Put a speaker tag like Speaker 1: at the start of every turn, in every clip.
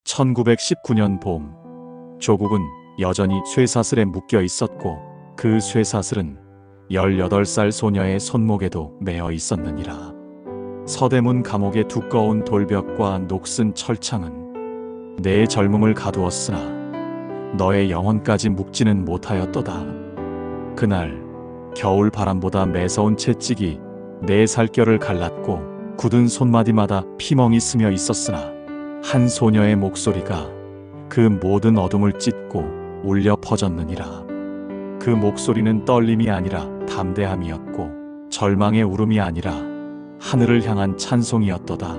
Speaker 1: 1919년 봄, 조국은 여전히 쇠사슬에 묶여 있었고 그 쇠사슬은 18살 소녀의 손목에도 매어 있었느니라. 서대문 감옥의 두꺼운 돌벽과 녹슨 철창은 내 젊음을 가두었으나 너의 영혼까지 묶지는 못하였도다. 그날 겨울 바람보다 매서운 채찍이 내 살결을 갈랐고 굳은 손마디마다 피멍이 스며 있었으나 한 소녀의 목소리가 그 모든 어둠을 찢고 울려 퍼졌느니라. 그 목소리는 떨림이 아니라 담대함이었고 절망의 울음이 아니라 하늘을 향한 찬송이었도다.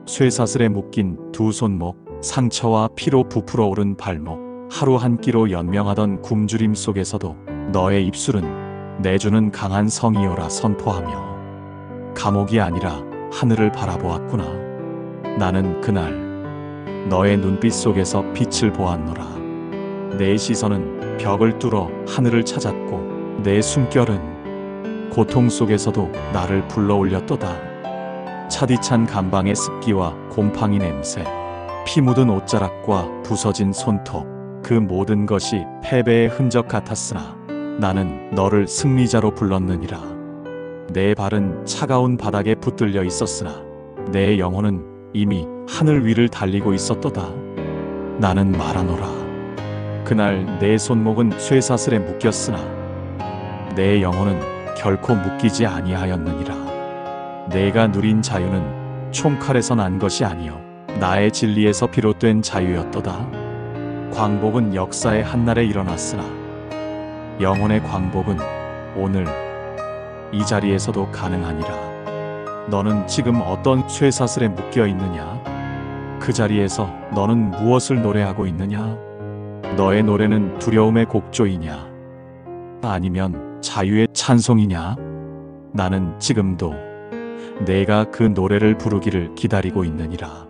Speaker 1: 쇠사슬에 묶인 두 손목, 상처와 피로 부풀어 오른 발목, 하루 한 끼로 연명하던 굶주림 속에서도 너의 입술은 내주는 강한 성이요라 선포하며 감옥이 아니라 하늘을 바라보았구나. 나는 그날 너의 눈빛 속에서 빛을 보았노라. 내 시선은 벽을 뚫어 하늘을 찾았고 내 숨결은 고통 속에서도 나를 불러 올렸도다. 차디찬 간방의 습기와 곰팡이 냄새, 피 묻은 옷자락과 부서진 손톱, 그 모든 것이 패배의 흔적 같았으나 나는 너를 승리자로 불렀느니라. 내 발은 차가운 바닥에 붙들려 있었으나 내 영혼은 이미 하늘 위를 달리고 있었도다. 나는 말하노라. 그날 내 손목은 쇠사슬에 묶였으나 내 영혼은 결코 묶이지 아니하였느니라. 내가 누린 자유는 총칼에서 난 것이 아니요 나의 진리에서 비롯된 자유였도다. 광복은 역사의 한날에 일어났으나 영혼의 광복은 오늘 이 자리에서도 가능하니라. 너는 지금 어떤 쇠사슬에 묶여 있느냐? 그 자리에서 너는 무엇을 노래하고 있느냐? 너의 노래는 두려움의 곡조이냐? 아니면 자유의 찬송이냐? 나는 지금도 내가 그 노래를 부르기를 기다리고 있느니라.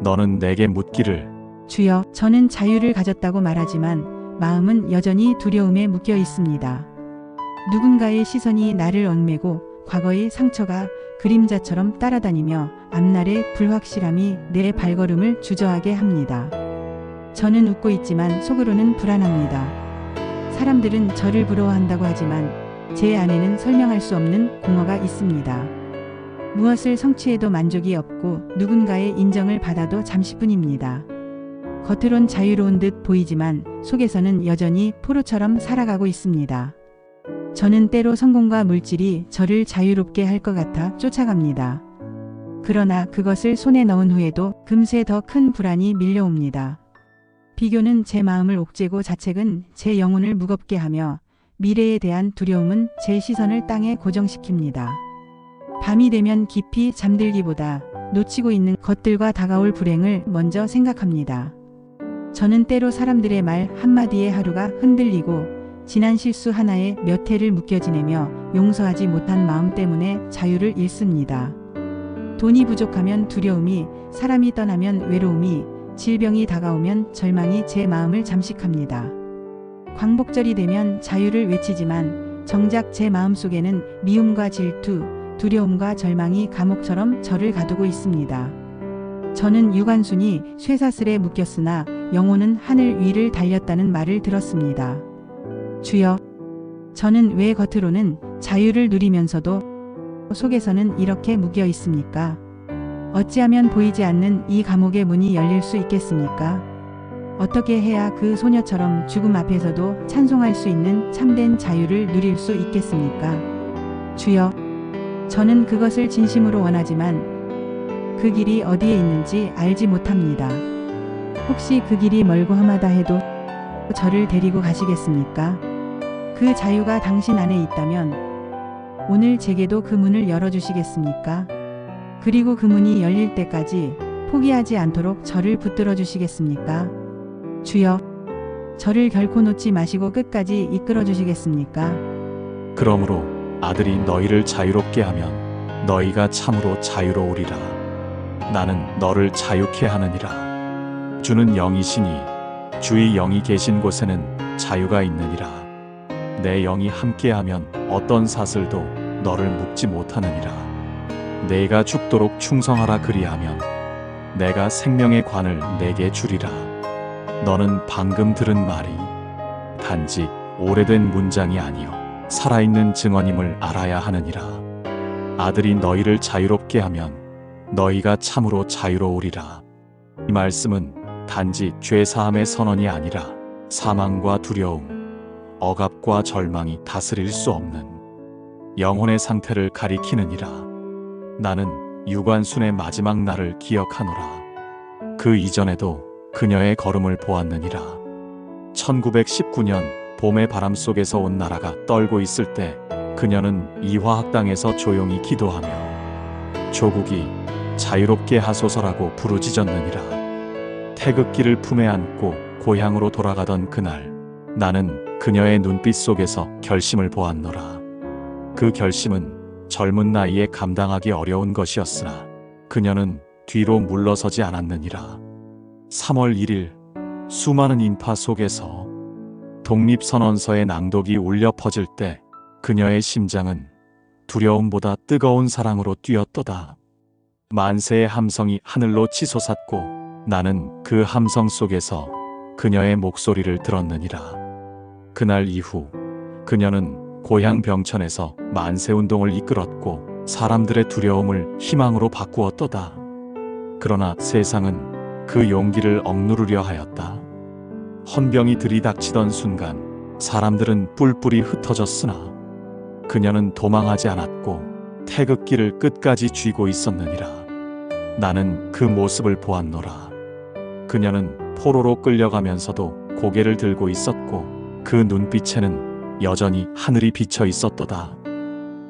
Speaker 1: 너는 내게 묻기를
Speaker 2: 주여, 저는 자유를 가졌다고 말하지만 마음은 여전히 두려움에 묶여 있습니다. 누군가의 시선이 나를 얽매고 과거의 상처가 그림자처럼 따라다니며 앞날의 불확실함이 내 발걸음을 주저하게 합니다. 저는 웃고 있지만 속으로는 불안합니다. 사람들은 저를 부러워한다고 하지만 제 안에는 설명할 수 없는 공허가 있습니다. 무엇을 성취해도 만족이 없고 누군가의 인정을 받아도 잠시뿐입니다. 겉으론 자유로운 듯 보이지만 속에서는 여전히 포로처럼 살아가고 있습니다. 저는 때로 성공과 물질이 저를 자유롭게 할 것 같아 쫓아갑니다. 그러나 그것을 손에 넣은 후에도 금세 더 큰 불안이 밀려옵니다. 비교는 제 마음을 옥죄고 자책은 제 영혼을 무겁게 하며 미래에 대한 두려움은 제 시선을 땅에 고정시킵니다. 밤이 되면 깊이 잠들기보다 놓치고 있는 것들과 다가올 불행을 먼저 생각합니다. 저는 때로 사람들의 말 한마디에 하루가 흔들리고 지난 실수 하나에 몇 해를 묶여 지내며 용서하지 못한 마음 때문에 자유를 잃습니다. 돈이 부족하면 두려움이, 사람이 떠나면 외로움이, 질병이 다가오면 절망이 제 마음을 잠식합니다. 광복절이 되면 자유를 외치지만 정작 제 마음속에는 미움과 질투, 두려움과 절망이 감옥처럼 저를 가두고 있습니다. 저는 유관순이 쇠사슬에 묶였으나 영혼은 하늘 위를 달렸다는 말을 들었습니다. 주여, 저는 왜 겉으로는 자유를 누리면서도 속에서는 이렇게 묶여 있습니까? 어찌하면 보이지 않는 이 감옥의 문이 열릴 수 있겠습니까? 어떻게 해야 그 소녀처럼 죽음 앞에서도 찬송할 수 있는 참된 자유를 누릴 수 있겠습니까? 주여, 저는 그것을 진심으로 원하지만 그 길이 어디에 있는지 알지 못합니다. 혹시 그 길이 멀고 험하다 해도 저를 데리고 가시겠습니까? 그 자유가 당신 안에 있다면 오늘 제게도 그 문을 열어주시겠습니까? 그리고 그 문이 열릴 때까지 포기하지 않도록 저를 붙들어 주시겠습니까? 주여, 저를 결코 놓지 마시고 끝까지 이끌어 주시겠습니까?
Speaker 1: 그러므로 아들이 너희를 자유롭게 하면 너희가 참으로 자유로우리라. 나는 너를 자유케 하느니라. 주는 영이시니 주의 영이 계신 곳에는 자유가 있느니라. 내 영이 함께하면 어떤 사슬도 너를 묶지 못하느니라. 내가 죽도록 충성하라 그리하면 내가 생명의 관을 내게 주리라. 너는 방금 들은 말이 단지 오래된 문장이 아니요 살아있는 증언임을 알아야 하느니라. 아들이 너희를 자유롭게 하면 너희가 참으로 자유로우리라. 이 말씀은 단지 죄사함의 선언이 아니라 사망과 두려움, 억압과 절망이 다스릴 수 없는 영혼의 상태를 가리키느니라. 나는 유관순의 마지막 날을 기억하노라. 그 이전에도 그녀의 걸음을 보았느니라. 1919년 봄의 바람 속에서 온 나라가 떨고 있을 때 그녀는 이화학당에서 조용히 기도하며 조국이 자유롭게 하소서라고 부르짖었느니라. 태극기를 품에 안고 고향으로 돌아가던 그날, 나는 그녀의 눈빛 속에서 결심을 보았노라. 그 결심은 젊은 나이에 감당하기 어려운 것이었으나 그녀는 뒤로 물러서지 않았느니라. 3월 1일 수많은 인파 속에서 독립선언서의 낭독이 울려 퍼질 때 그녀의 심장은 두려움보다 뜨거운 사랑으로 뛰었도다. 만세의 함성이 하늘로 치솟았고 나는 그 함성 속에서 그녀의 목소리를 들었느니라. 그날 이후 그녀는 고향 병천에서 만세운동을 이끌었고 사람들의 두려움을 희망으로 바꾸었도다. 그러나 세상은 그 용기를 억누르려 하였다. 헌병이 들이닥치던 순간 사람들은 뿔뿔이 흩어졌으나 그녀는 도망하지 않았고 태극기를 끝까지 쥐고 있었느니라. 나는 그 모습을 보았노라. 그녀는 포로로 끌려가면서도 고개를 들고 있었고 그 눈빛에는 여전히 하늘이 비쳐 있었도다.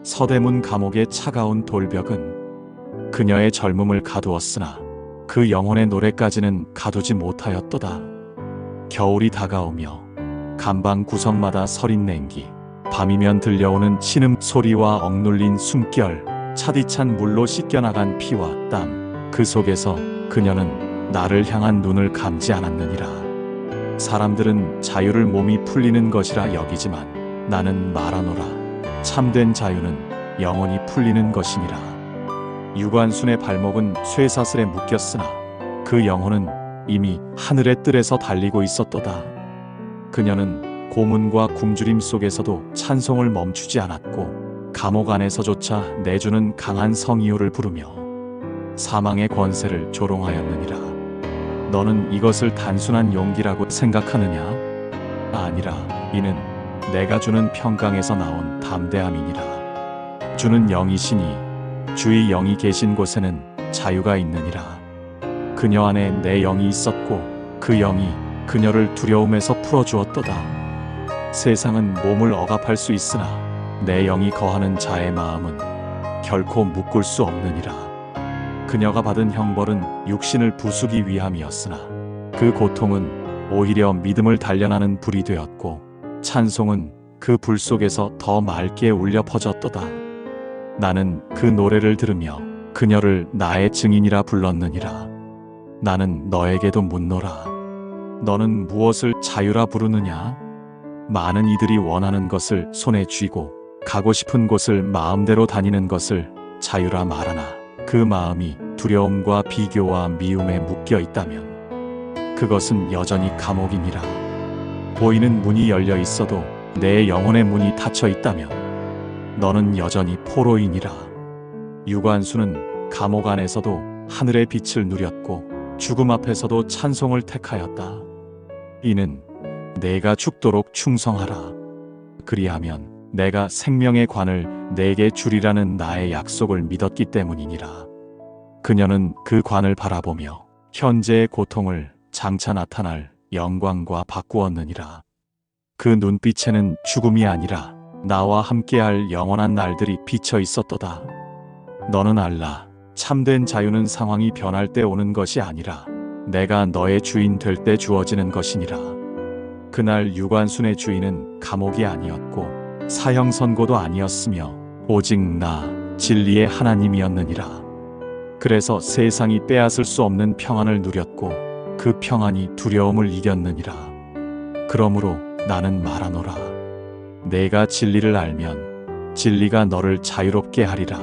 Speaker 1: 서대문 감옥의 차가운 돌벽은 그녀의 젊음을 가두었으나 그 영혼의 노래까지는 가두지 못하였도다. 겨울이 다가오며 감방 구석마다 서린 냉기, 밤이면 들려오는 신음 소리와 억눌린 숨결, 차디찬 물로 씻겨나간 피와 땀, 그 속에서 그녀는 나를 향한 눈을 감지 않았느니라. 사람들은 자유를 몸이 풀리는 것이라 여기지만 나는 말하노라. 참된 자유는 영원히 풀리는 것이니라. 유관순의 발목은 쇠사슬에 묶였으나 그 영혼은 이미 하늘의 뜰에서 달리고 있었도다. 그녀는 고문과 굶주림 속에서도 찬송을 멈추지 않았고 감옥 안에서조차 내주는 강한 성이요를 부르며 사망의 권세를 조롱하였느니라. 너는 이것을 단순한 용기라고 생각하느냐? 아니라 이는 내가 주는 평강에서 나온 담대함이니라. 주는 영이시니 주의 영이 계신 곳에는 자유가 있느니라. 그녀 안에 내 영이 있었고 그 영이 그녀를 두려움에서 풀어주었도다. 세상은 몸을 억압할 수 있으나 내 영이 거하는 자의 마음은 결코 묶을 수 없느니라. 그녀가 받은 형벌은 육신을 부수기 위함이었으나 그 고통은 오히려 믿음을 단련하는 불이 되었고 찬송은 그 불 속에서 더 맑게 울려 퍼졌도다. 나는 그 노래를 들으며 그녀를 나의 증인이라 불렀느니라. 나는 너에게도 묻노라. 너는 무엇을 자유라 부르느냐? 많은 이들이 원하는 것을 손에 쥐고 가고 싶은 곳을 마음대로 다니는 것을 자유라 말하나 그 마음이 두려움과 비교와 미움에 묶여 있다면 그것은 여전히 감옥이니라. 보이는 문이 열려 있어도 내 영혼의 문이 닫혀 있다면 너는 여전히 포로이니라. 유관순은 감옥 안에서도 하늘의 빛을 누렸고 죽음 앞에서도 찬송을 택하였다. 이는 내가 죽도록 충성하라. 그리하면 내가 생명의 관을 내게 주리라는 나의 약속을 믿었기 때문이니라. 그녀는 그 관을 바라보며 현재의 고통을 장차 나타날 영광과 바꾸었느니라. 그 눈빛에는 죽음이 아니라 나와 함께할 영원한 날들이 비쳐 있었도다. 너는 알라. 참된 자유는 상황이 변할 때 오는 것이 아니라 내가 너의 주인 될 때 주어지는 것이니라. 그날 유관순의 주인은 감옥이 아니었고 사형 선고도 아니었으며 오직 나 진리의 하나님이었느니라. 그래서 세상이 빼앗을 수 없는 평안을 누렸고 그 평안이 두려움을 이겼느니라. 그러므로 나는 말하노라. 내가 진리를 알면 진리가 너를 자유롭게 하리라.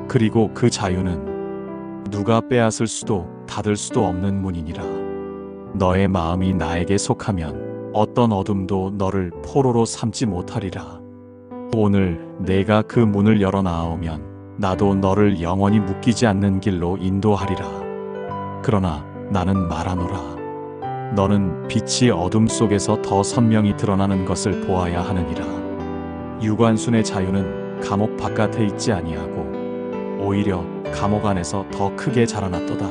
Speaker 1: 그리고 그 자유는 누가 빼앗을 수도 닫을 수도 없는 문이니라. 너의 마음이 나에게 속하면 어떤 어둠도 너를 포로로 삼지 못하리라. 오늘 내가 그 문을 열어 나오면 나도 너를 영원히 묶이지 않는 길로 인도하리라. 그러나 나는 말하노라. 너는 빛이 어둠 속에서 더 선명히 드러나는 것을 보아야 하느니라. 유관순의 자유는 감옥 바깥에 있지 아니하고 오히려 감옥 안에서 더 크게 자라났도다.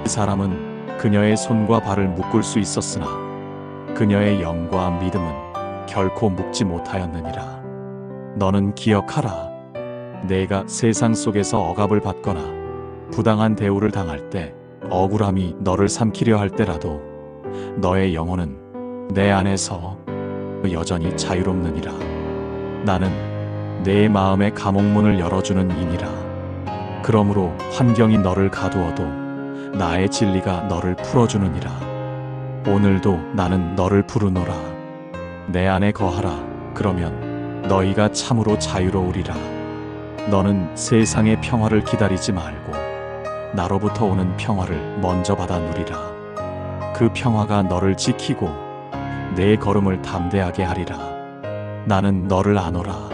Speaker 1: 그 사람은 그녀의 손과 발을 묶을 수 있었으나 그녀의 영과 믿음은 결코 묶지 못하였느니라. 너는 기억하라. 내가 세상 속에서 억압을 받거나 부당한 대우를 당할 때 억울함이 너를 삼키려 할 때라도 너의 영혼은 내 안에서 여전히 자유롭느니라. 나는 내 마음의 감옥문을 열어주는 이니라. 그러므로 환경이 너를 가두어도 나의 진리가 너를 풀어주느니라. 오늘도 나는 너를 부르노라. 내 안에 거하라. 그러면 너희가 참으로 자유로우리라. 너는 세상의 평화를 기다리지 말고 나로부터 오는 평화를 먼저 받아 누리라. 그 평화가 너를 지키고 내 걸음을 담대하게 하리라. 나는 너를 아노라.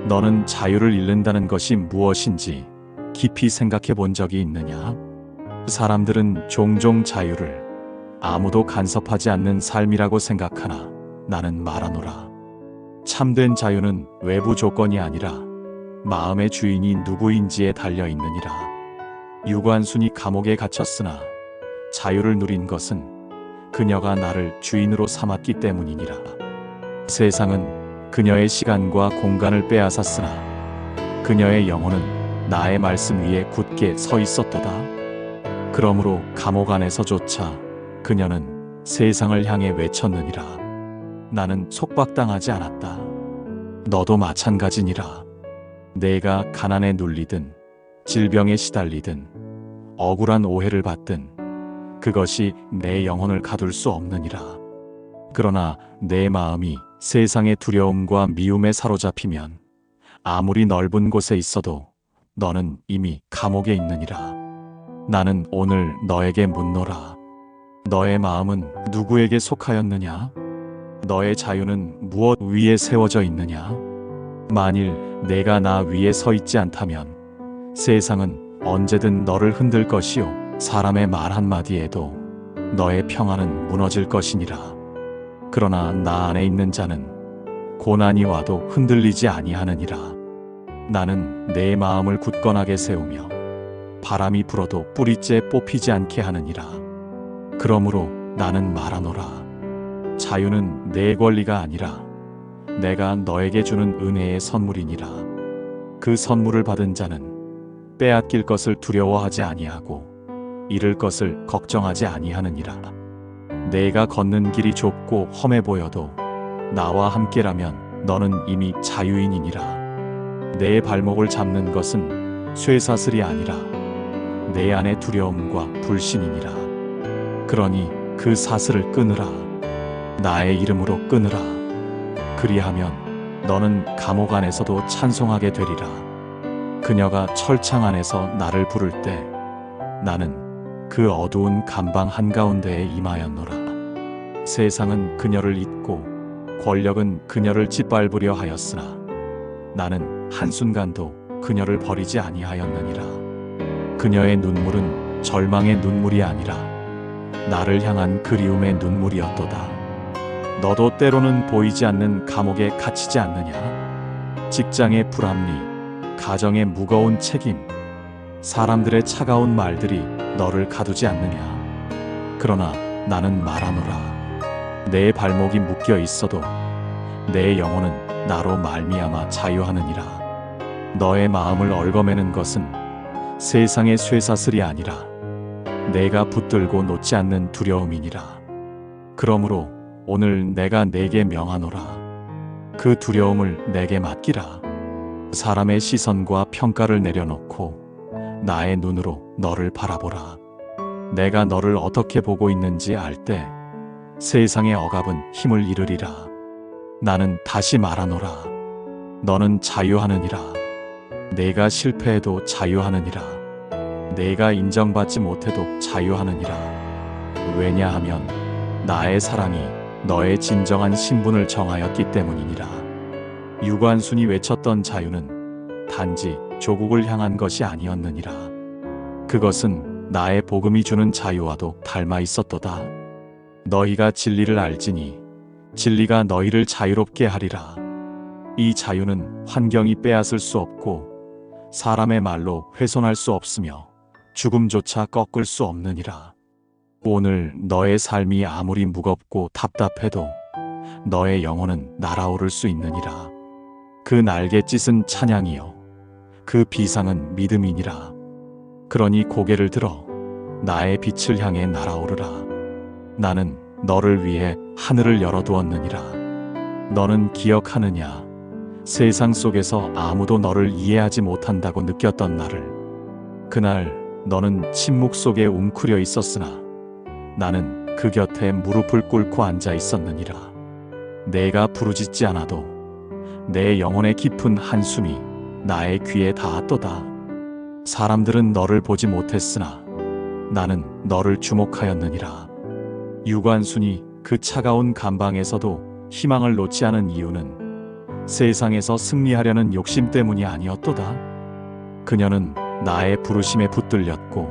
Speaker 1: 너는 자유를 잃는다는 것이 무엇인지 깊이 생각해 본 적이 있느냐? 사람들은 종종 자유를 아무도 간섭하지 않는 삶이라고 생각하나 나는 말하노라. 참된 자유는 외부 조건이 아니라 마음의 주인이 누구인지에 달려 있느니라. 유관순이 감옥에 갇혔으나 자유를 누린 것은 그녀가 나를 주인으로 삼았기 때문이니라. 세상은 그녀의 시간과 공간을 빼앗았으나 그녀의 영혼은 나의 말씀 위에 굳게 서 있었도다. 그러므로 감옥 안에서조차 그녀는 세상을 향해 외쳤느니라. 나는 속박당하지 않았다. 너도 마찬가지니라. 내가 가난에 눌리든 질병에 시달리든 억울한 오해를 받든 그것이 내 영혼을 가둘 수 없느니라. 그러나 내 마음이 세상의 두려움과 미움에 사로잡히면 아무리 넓은 곳에 있어도 너는 이미 감옥에 있느니라. 나는 오늘 너에게 묻노라. 너의 마음은 누구에게 속하였느냐? 너의 자유는 무엇 위에 세워져 있느냐? 만일 내가 나 위에 서 있지 않다면 세상은 언제든 너를 흔들 것이요 사람의 말 한마디에도 너의 평안은 무너질 것이니라. 그러나 나 안에 있는 자는 고난이 와도 흔들리지 아니하느니라. 나는 내 마음을 굳건하게 세우며 바람이 불어도 뿌리째 뽑히지 않게 하느니라. 그러므로 나는 말하노라. 자유는 내 권리가 아니라 내가 너에게 주는 은혜의 선물이니라. 그 선물을 받은 자는 빼앗길 것을 두려워하지 아니하고 잃을 것을 걱정하지 아니하느니라. 내가 걷는 길이 좁고 험해 보여도 나와 함께라면 너는 이미 자유인이니라. 내 발목을 잡는 것은 쇠사슬이 아니라 내 안의 두려움과 불신이니라. 그러니 그 사슬을 끊으라. 나의 이름으로 끊으라. 그리하면 너는 감옥 안에서도 찬송하게 되리라. 그녀가 철창 안에서 나를 부를 때 나는 그 어두운 감방 한가운데에 임하였노라. 세상은 그녀를 잊고 권력은 그녀를 짓밟으려 하였으나 나는 한순간도 그녀를 버리지 아니하였느니라. 그녀의 눈물은 절망의 눈물이 아니라 나를 향한 그리움의 눈물이었도다. 너도 때로는 보이지 않는 감옥에 갇히지 않느냐? 직장의 불합리, 가정의 무거운 책임, 사람들의 차가운 말들이 너를 가두지 않느냐? 그러나 나는 말하노라. 내 발목이 묶여 있어도 내 영혼은 나로 말미암아 자유하느니라. 너의 마음을 얽어매는 것은 세상의 쇠사슬이 아니라 내가 붙들고 놓지 않는 두려움이니라. 그러므로 오늘 내가 내게 명하노라. 그 두려움을 내게 맡기라. 사람의 시선과 평가를 내려놓고 나의 눈으로 너를 바라보라. 내가 너를 어떻게 보고 있는지 알 때 세상의 억압은 힘을 잃으리라. 나는 다시 말하노라. 너는 자유하느니라. 내가 실패해도 자유하느니라. 내가 인정받지 못해도 자유하느니라. 왜냐하면 나의 사랑이 너의 진정한 신분을 정하였기 때문이니라. 유관순이 외쳤던 자유는 단지 조국을 향한 것이 아니었느니라. 그것은 나의 복음이 주는 자유와도 닮아 있었도다. 너희가 진리를 알지니 진리가 너희를 자유롭게 하리라. 이 자유는 환경이 빼앗을 수 없고 사람의 말로 훼손할 수 없으며 죽음조차 꺾을 수 없느니라. 오늘 너의 삶이 아무리 무겁고 답답해도 너의 영혼은 날아오를 수 있느니라. 그 날갯짓은 찬양이요 그 비상은 믿음이니라. 그러니 고개를 들어 나의 빛을 향해 날아오르라. 나는 너를 위해 하늘을 열어두었느니라. 너는 기억하느냐? 세상 속에서 아무도 너를 이해하지 못한다고 느꼈던 나를. 그날 너는 침묵 속에 웅크려 있었으나 나는 그 곁에 무릎을 꿇고 앉아 있었느니라. 내가 부르짖지 않아도 내 영혼의 깊은 한숨이 나의 귀에 닿았도다. 사람들은 너를 보지 못했으나 나는 너를 주목하였느니라. 유관순이 그 차가운 감방에서도 희망을 놓지 않은 이유는 세상에서 승리하려는 욕심 때문이 아니었도다. 그녀는 나의 부르심에 붙들렸고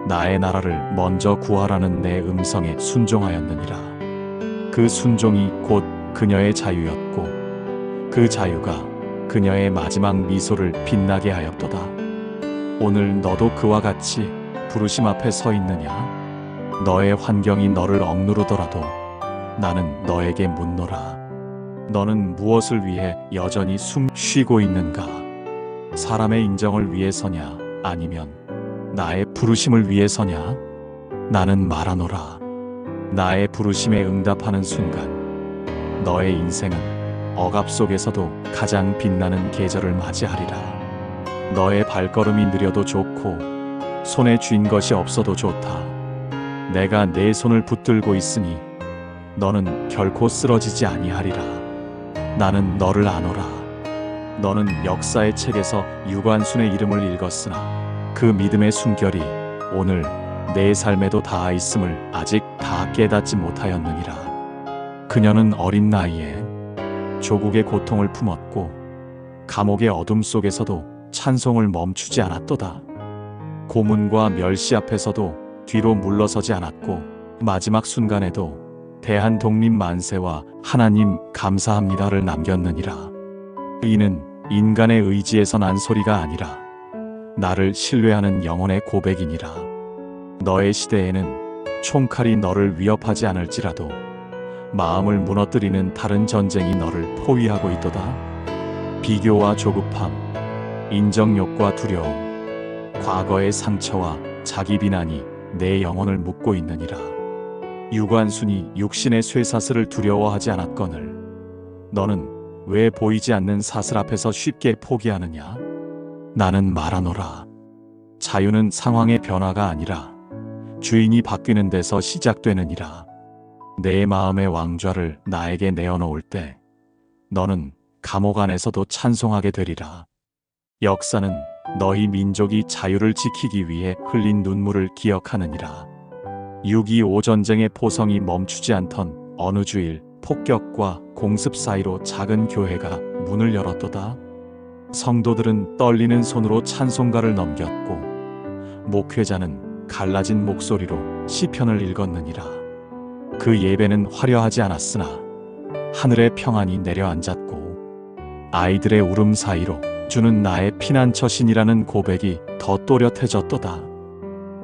Speaker 1: 나의 나라를 먼저 구하라는 내 음성에 순종하였느니라. 그 순종이 곧 그녀의 자유였고 그 자유가 그녀의 마지막 미소를 빛나게 하였도다. 오늘 너도 그와 같이 부르심 앞에 서 있느냐? 너의 환경이 너를 억누르더라도 나는 너에게 묻노라. 너는 무엇을 위해 여전히 숨 쉬고 있는가? 사람의 인정을 위해서냐? 아니면 나의 부르심을 위해서냐? 나는 말하노라. 나의 부르심에 응답하는 순간 너의 인생은 억압 속에서도 가장 빛나는 계절을 맞이하리라. 너의 발걸음이 느려도 좋고 손에 쥔 것이 없어도 좋다. 내가 내 손을 붙들고 있으니 너는 결코 쓰러지지 아니하리라. 나는 너를 아노라. 너는 역사의 책에서 유관순의 이름을 읽었으나 그 믿음의 숨결이 오늘 내 삶에도 닿아 있음을 아직 다 깨닫지 못하였느니라. 그녀는 어린 나이에 조국의 고통을 품었고 감옥의 어둠 속에서도 찬송을 멈추지 않았도다. 고문과 멸시 앞에서도 뒤로 물러서지 않았고 마지막 순간에도 대한독립 만세와 하나님 감사합니다를 남겼느니라. 이는 인간의 의지에서 난 소리가 아니라 나를 신뢰하는 영혼의 고백이니라. 너의 시대에는 총칼이 너를 위협하지 않을지라도 마음을 무너뜨리는 다른 전쟁이 너를 포위하고 있도다. 비교와 조급함, 인정욕과 두려움, 과거의 상처와 자기 비난이 내 영혼을 묶고 있느니라. 유관순이 육신의 쇠사슬을 두려워하지 않았거늘 너는 왜 보이지 않는 사슬 앞에서 쉽게 포기하느냐? 나는 말하노라. 자유는 상황의 변화가 아니라 주인이 바뀌는 데서 시작되느니라. 내 마음의 왕좌를 나에게 내어놓을 때 너는 감옥 안에서도 찬송하게 되리라. 역사는 너희 민족이 자유를 지키기 위해 흘린 눈물을 기억하느니라. 6.25 전쟁의 포성이 멈추지 않던 어느 주일 폭격과 공습 사이로 작은 교회가 문을 열었도다. 성도들은 떨리는 손으로 찬송가를 넘겼고 목회자는 갈라진 목소리로 시편을 읽었느니라. 그 예배는 화려하지 않았으나 하늘의 평안이 내려앉았고 아이들의 울음 사이로 주는 나의 피난처신이라는 고백이 더 또렷해졌도다.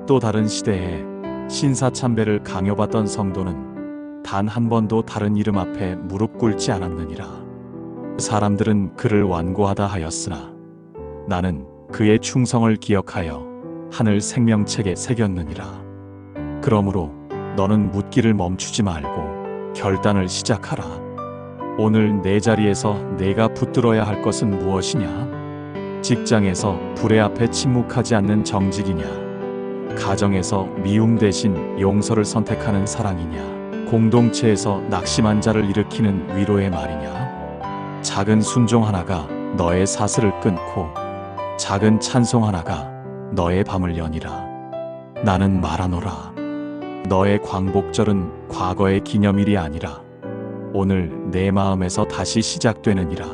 Speaker 1: 또 다른 시대에 신사참배를 강요받던 성도는 단 한 번도 다른 이름 앞에 무릎 꿇지 않았느니라. 사람들은 그를 완고하다 하였으나 나는 그의 충성을 기억하여 하늘 생명책에 새겼느니라. 그러므로 너는 묻기를 멈추지 말고 결단을 시작하라. 오늘 내 자리에서 내가 붙들어야 할 것은 무엇이냐? 직장에서 불의 앞에 침묵하지 않는 정직이냐? 가정에서 미움 대신 용서를 선택하는 사랑이냐? 공동체에서 낙심한 자를 일으키는 위로의 말이냐? 작은 순종 하나가 너의 사슬을 끊고 작은 찬송 하나가 너의 밤을 여니라. 나는 말하노라. 너의 광복절은 과거의 기념일이 아니라 오늘 내 마음에서 다시 시작되느니라.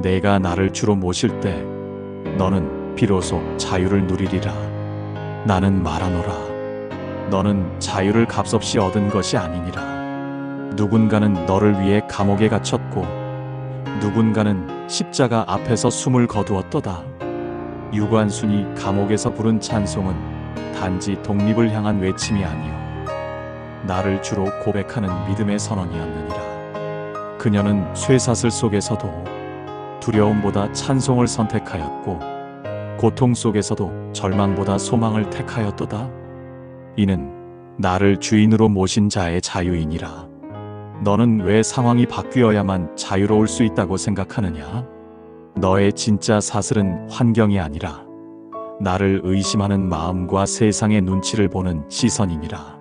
Speaker 1: 내가 나를 주로 모실 때 너는 비로소 자유를 누리리라. 나는 말하노라. 너는 자유를 값없이 얻은 것이 아니니라. 누군가는 너를 위해 감옥에 갇혔고 누군가는 십자가 앞에서 숨을 거두었도다. 유관순이 감옥에서 부른 찬송은 단지 독립을 향한 외침이 아니요 나를 주로 고백하는 믿음의 선언이었느니라. 그녀는 쇠사슬 속에서도 두려움보다 찬송을 선택하였고 고통 속에서도 절망보다 소망을 택하였도다. 이는 나를 주인으로 모신 자의 자유이니라. 너는 왜 상황이 바뀌어야만 자유로울 수 있다고 생각하느냐? 너의 진짜 사슬은 환경이 아니라 나를 의심하는 마음과 세상의 눈치를 보는 시선이니라.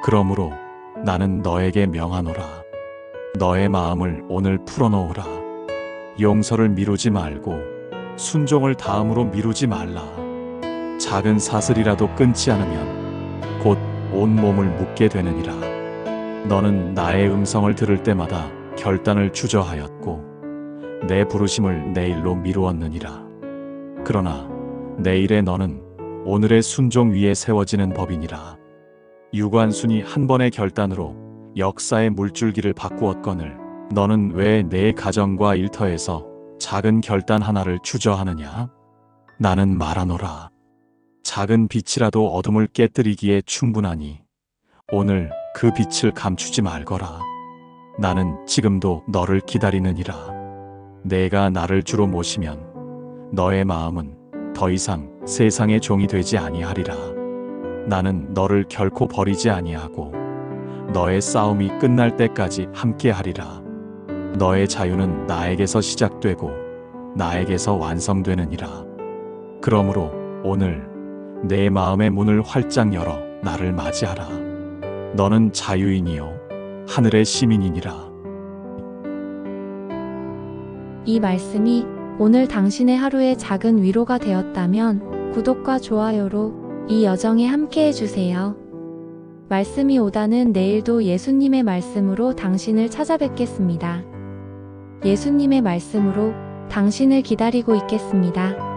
Speaker 1: 그러므로 나는 너에게 명하노라. 너의 마음을 오늘 풀어놓으라. 용서를 미루지 말고 순종을 다음으로 미루지 말라. 작은 사슬이라도 끊지 않으면 곧 온몸을 묶게 되느니라. 너는 나의 음성을 들을 때마다 결단을 주저하였고 내 부르심을 내일로 미루었느니라. 그러나 내일의 너는 오늘의 순종 위에 세워지는 법이니라. 유관순이 한 번의 결단으로 역사의 물줄기를 바꾸었거늘 너는 왜 내 가정과 일터에서 작은 결단 하나를 주저하느냐? 나는 말하노라. 작은 빛이라도 어둠을 깨뜨리기에 충분하니 오늘 그 빛을 감추지 말거라. 나는 지금도 너를 기다리느니라. 내가 나를 주로 모시면 너의 마음은 더 이상 세상의 종이 되지 아니하리라. 나는 너를 결코 버리지 아니하고 너의 싸움이 끝날 때까지 함께하리라. 너의 자유는 나에게서 시작되고 나에게서 완성되느니라. 그러므로 오늘 내 마음의 문을 활짝 열어 나를 맞이하라. 너는 자유인이요 하늘의 시민이니라.
Speaker 3: 이 말씀이 오늘 당신의 하루의 작은 위로가 되었다면 구독과 좋아요로 이 여정에 함께 해주세요. 말씀이 오다는 내일도 예수님의 말씀으로 당신을 찾아뵙겠습니다. 예수님의 말씀으로 당신을 기다리고 있겠습니다.